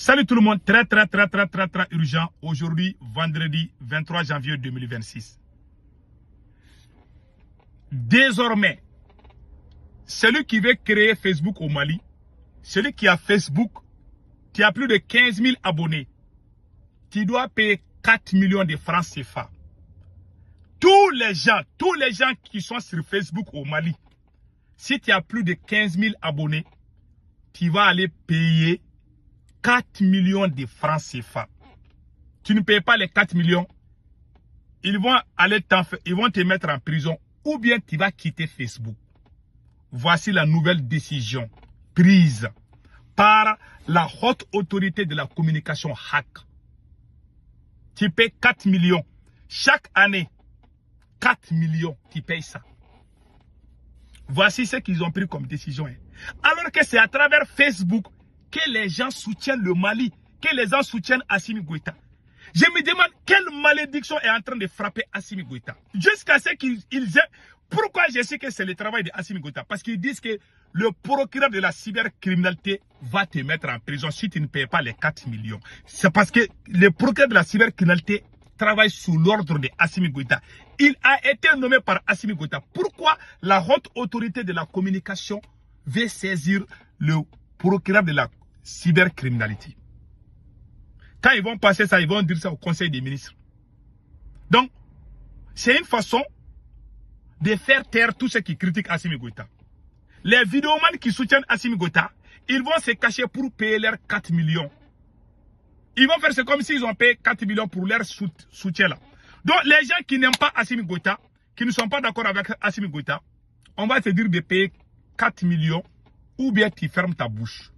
Salut tout le monde, très urgent. Aujourd'hui, vendredi 23 janvier 2026. Désormais, celui qui veut créer Facebook au Mali, celui qui a Facebook, qui a plus de 15 000 abonnés, qui doit payer 4 millions de francs CFA. Tous les gens qui sont sur Facebook au Mali, si tu as plus de 15 000 abonnés, tu vas aller payer 4 millions de francs CFA. Tu ne payes pas les 4 millions, ils vont te mettre en prison ou bien tu vas quitter Facebook. Voici la nouvelle décision prise par la haute autorité de la communication HAC. Tu payes 4 millions. Chaque année, 4 millions, tu payes ça. Voici ce qu'ils ont pris comme décision. Alors que c'est à travers Facebook que les gens soutiennent le Mali, que les gens soutiennent Assimi Goïta. Je me demande quelle malédiction est en train de frapper Assimi Goïta. Jusqu'à ce qu'ils aient... Pourquoi je sais que c'est le travail de Assimi Goïta? Parce qu'ils disent que le procureur de la cybercriminalité va te mettre en prison si tu ne payes pas les 4 millions. C'est parce que le procureur de la cybercriminalité travaille sous l'ordre de Assimi Goïta. Il a été nommé par Assimi Goïta. Pourquoi la haute autorité de la communication veut saisir le procureur de la cybercriminalité? Quand ils vont passer ça, ils vont dire ça au Conseil des ministres. Donc, c'est une façon de faire taire tous ceux qui critiquent Assimi Goïta. Les vidéomans qui soutiennent Assimi Goïta, ils vont se cacher pour payer leurs 4 millions. Ils vont faire c'est comme s'ils ont payé 4 millions pour leur soutien là. Donc, les gens qui n'aiment pas Assimi Goïta, qui ne sont pas d'accord avec Assimi Goïta, on va te dire de payer 4 millions ou bien tu fermes ta bouche.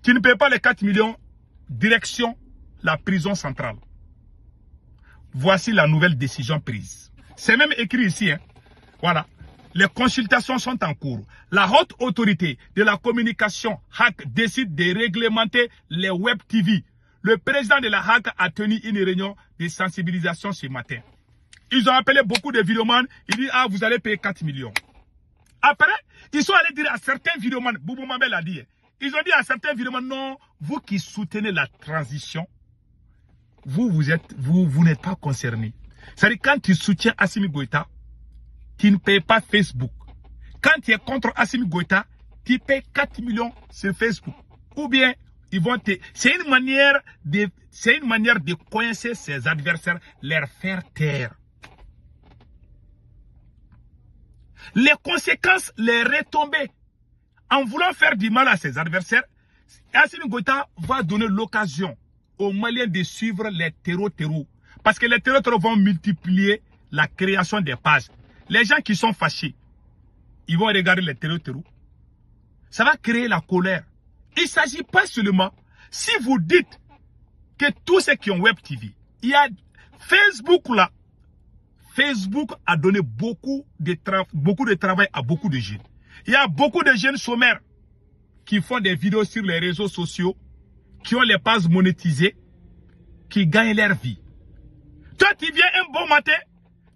Tu ne payes pas les 4 millions, direction la prison centrale. Voici la nouvelle décision prise. C'est même écrit ici. Voilà. Les consultations sont en cours. La haute autorité de la communication HAC décide de réglementer les web TV. Le président de la HAC a tenu une réunion de sensibilisation ce matin. Ils ont appelé beaucoup de vidéomans. Ils disent, ah, vous allez payer 4 millions. Après, ils sont allés dire à certains vidéomans, Boubou Mabel a dit, ils ont dit à certains vidéomans, non, vous qui soutenez la transition, vous n'êtes pas concernés. C'est-à-dire, quand tu soutiens Assimi Goïta, tu ne payes pas Facebook. Quand tu es contre Assimi Goïta, tu payes 4 millions sur Facebook. Ou bien, ils vont te... C'est une manière de coincer ses adversaires, leur faire taire. Les conséquences, les retombées, en voulant faire du mal à ses adversaires, Assimi Goïta va donner l'occasion aux Maliens de suivre les terreaux. Parce que les terreaux vont multiplier la création des pages. Les gens qui sont fâchés, ils vont regarder les terreaux. Ça va créer la colère. Il ne s'agit pas seulement, si vous dites que tous ceux qui ont Web TV, il y a Facebook là. Facebook a donné beaucoup de travail à beaucoup de jeunes. Il y a beaucoup de jeunes sommaires qui font des vidéos sur les réseaux sociaux, qui ont les pages monétisées, qui gagnent leur vie. Toi, tu viens un bon matin,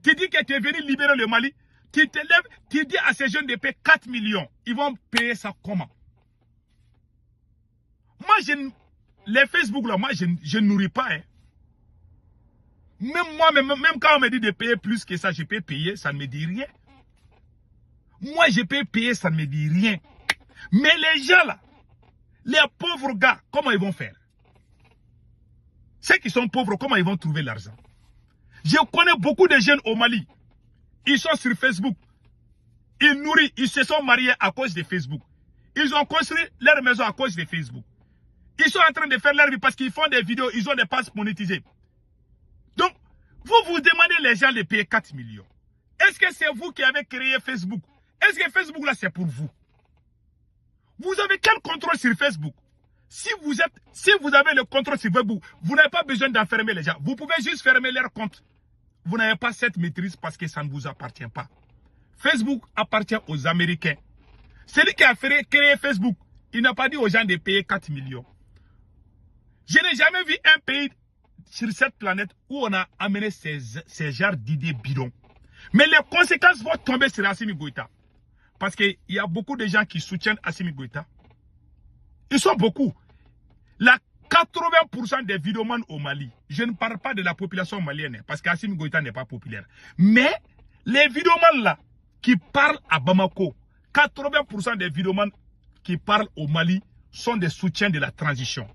tu dis que tu es venu libérer le Mali, tu te lèves, tu dis à ces jeunes de payer 4 millions. Ils vont payer ça comment? Moi, les Facebook là, moi, je ne nourris pas. Même quand on me dit de payer plus que ça, je peux payer, ça ne me dit rien. Moi, je peux payer, ça ne me dit rien. Mais les gens là, les pauvres gars, comment ils vont faire? Ceux qui sont pauvres, comment ils vont trouver l'argent? Je connais beaucoup de jeunes au Mali. Ils sont sur Facebook. Ils nourrissent, ils se sont mariés à cause de Facebook. Ils ont construit leur maison à cause de Facebook. Ils sont en train de faire leur vie parce qu'ils font des vidéos, ils ont des passes monétisées. Donc, vous demandez les gens de payer 4 millions. Est-ce que c'est vous qui avez créé Facebook? Est-ce que Facebook là c'est pour vous? Vous avez quel contrôle sur Facebook? Si vous avez le contrôle sur Facebook, vous n'avez pas besoin d'enfermer les gens. Vous pouvez juste fermer leur compte. Vous n'avez pas cette maîtrise parce que ça ne vous appartient pas. Facebook appartient aux Américains. Celui qui a créé Facebook, il n'a pas dit aux gens de payer 4 millions. Je n'ai jamais vu un pays sur cette planète où on a amené ces genres d'idées bidons. Mais les conséquences vont tomber sur Assimi Goïta. Parce qu'il y a beaucoup de gens qui soutiennent Assimi Goïta. Ils sont beaucoup. 80% des vidéomans au Mali, je ne parle pas de la population malienne, parce qu'Assimi Goïta n'est pas populaire. Mais les vidéomans là, qui parlent à Bamako, 80% des vidéomans qui parlent au Mali sont des soutiens de la transition.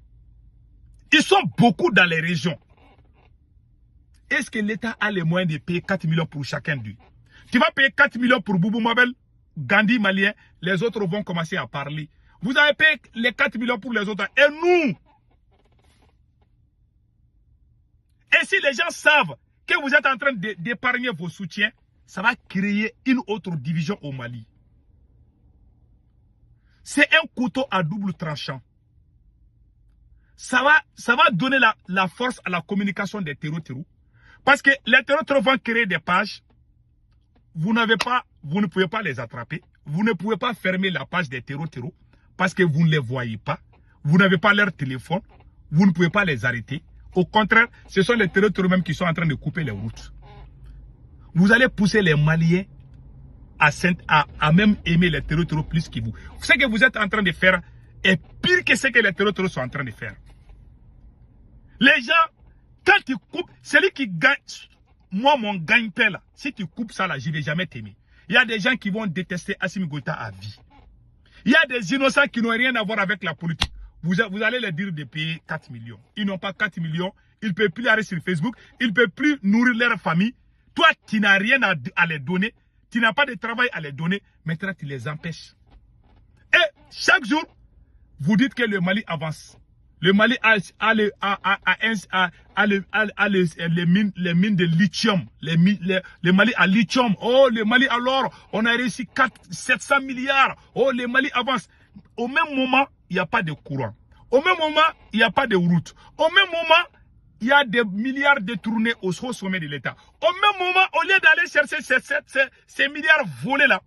Ils sont beaucoup dans les régions. Est-ce que l'État a les moyens de payer 4 millions pour chacun d'eux? Tu vas payer 4 millions pour Boubou Mabel, Gandhi malien, les autres vont commencer à parler. Vous avez payé les 4 millions pour les autres. Et nous? Et si les gens savent que vous êtes en train d'épargner vos soutiens, ça va créer une autre division au Mali. C'est un couteau à double tranchant. Ça va donner la force à la communication des terreaux. Parce que les terreaux vont créer des pages. Vous ne pouvez pas les attraper. Vous ne pouvez pas fermer la page des terreaux parce que vous ne les voyez pas. Vous n'avez pas leur téléphone. Vous ne pouvez pas les arrêter. Au contraire, ce sont les terreaux même qui sont en train de couper les routes. Vous allez pousser les Maliens à même aimer les terreaux plus que vous. Ce que vous êtes en train de faire est pire que ce que les terreaux sont en train de faire. Les gens, quand tu coupes, celui qui gagne, moi mon gagne-pain là, si tu coupes ça là, je ne vais jamais t'aimer. Il y a des gens qui vont détester Assimi Goïta à vie. Il y a des innocents qui n'ont rien à voir avec la politique. Vous allez leur dire de payer 4 millions. Ils n'ont pas 4 millions. Ils ne peuvent plus aller sur Facebook. Ils ne peuvent plus nourrir leur famille. Toi, tu n'as rien à les donner. Tu n'as pas de travail à les donner. Maintenant, tu les empêches. Et chaque jour, vous dites que le Mali avance. Le Mali a les mines de lithium. Le Mali a lithium. Oh, le Mali alors, on a réussi 700 milliards. Oh, le Mali avance. Au même moment, il n'y a pas de courant. Au même moment, il n'y a pas de route. Au même moment, il y a des milliards détournés au sommet de l'État. Au même moment, au lieu d'aller chercher ces milliards volés là,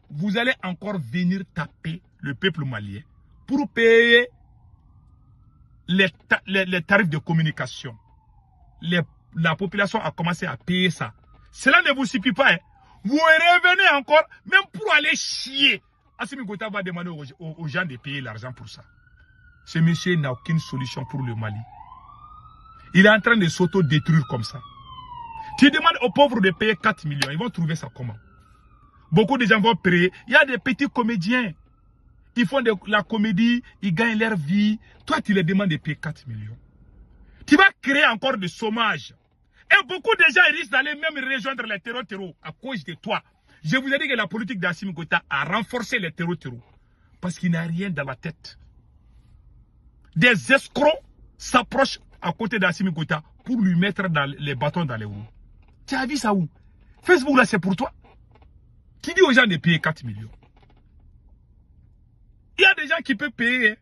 vous allez encore venir taper le peuple malien pour payer les tarifs de communication. La population a commencé à payer ça. Cela ne vous suffit pas. Hein. Vous revenez encore, même pour aller chier. Assimi Goïta va demander aux gens de payer l'argent pour ça. Ce monsieur n'a aucune solution pour le Mali. Il est en train de s'auto-détruire comme ça. Tu demandes aux pauvres de payer 4 millions. Ils vont trouver ça comment? Beaucoup de gens vont payer. Il y a des petits comédiens. Ils font de la comédie, ils gagnent leur vie. Toi, tu les demandes de payer 4 millions. Tu vas créer encore du chômage. Et beaucoup de gens risquent d'aller même rejoindre les terreaux à cause de toi. Je vous ai dit que la politique d'Assimi Goïta a renforcé les terreaux parce qu'il n'a rien dans la tête. Des escrocs s'approchent à côté d'Assimi Goïta pour lui mettre les bâtons dans les roues. Tu as vu ça où? Facebook là, c'est pour toi. Qui dit aux gens de payer 4 millions? Il y a des gens qui peuvent payer. Hein.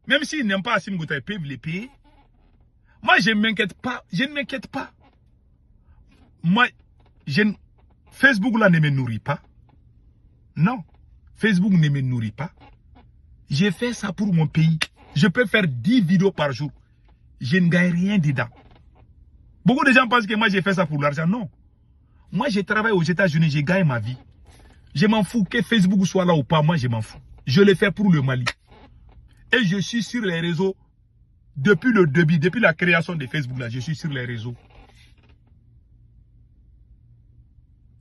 Même s'ils n'aiment pas Assimi Goïta, ils peuvent les payer. Moi, je ne m'inquiète pas. Je ne m'inquiète pas. Moi, Facebook là ne me nourrit pas. Non. Facebook ne me nourrit pas. J'ai fait ça pour mon pays. Je peux faire 10 vidéos par jour. Je ne gagne rien dedans. Beaucoup de gens pensent que moi j'ai fait ça pour l'argent. Non. Moi, je travaille aux États-Unis, je gagne ma vie. Je m'en fous que Facebook soit là ou pas, moi je m'en fous. Je le fais pour le Mali. Et je suis sur les réseaux depuis le début, depuis la création de Facebook là, je suis sur les réseaux.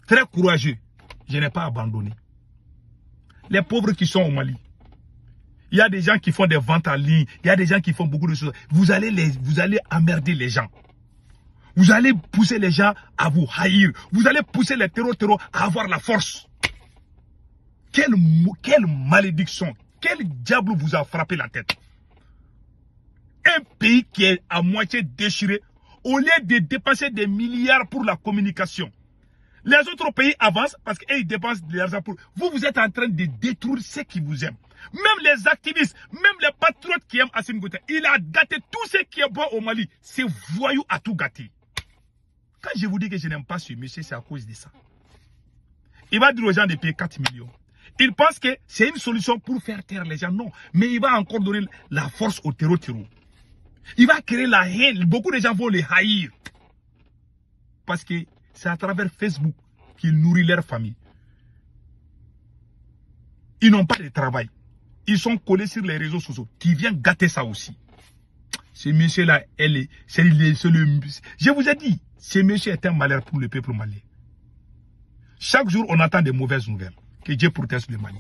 Très courageux. Je n'ai pas abandonné. Les pauvres qui sont au Mali. Il y a des gens qui font des ventes en ligne. Il y a des gens qui font beaucoup de choses. Vous allez emmerder les gens. Vous allez pousser les gens à vous haïr. Vous allez pousser les terreaux à avoir la force. Quelle malédiction. Quel diable vous a frappé la tête? Un pays qui est à moitié déchiré, au lieu de dépenser des milliards pour la communication. Les autres pays avancent parce qu'ils dépensent de l'argent pour... Vous êtes en train de détruire ceux qui vous aiment. Même les activistes, même les patriotes qui aiment Assimi Goïta, il a gâté tout ce qui est bon au Mali. C'est voyou à tout gâter. Quand je vous dis que je n'aime pas ce monsieur, c'est à cause de ça. Il va dire aux gens de payer 4 millions. Il pense que c'est une solution pour faire taire les gens. Non, mais il va encore donner la force aux terreaux. Il va créer la haine. Beaucoup de gens vont les haïr. Parce que c'est à travers Facebook qu'ils nourrissent leur famille. Ils n'ont pas de travail. Ils sont collés sur les réseaux sociaux. Qui viennent gâter ça aussi. Ce monsieur-là, je vous ai dit, ce monsieur est un malheur pour le peuple malien. Chaque jour, on attend des mauvaises nouvelles. Que Dieu protège le Mali.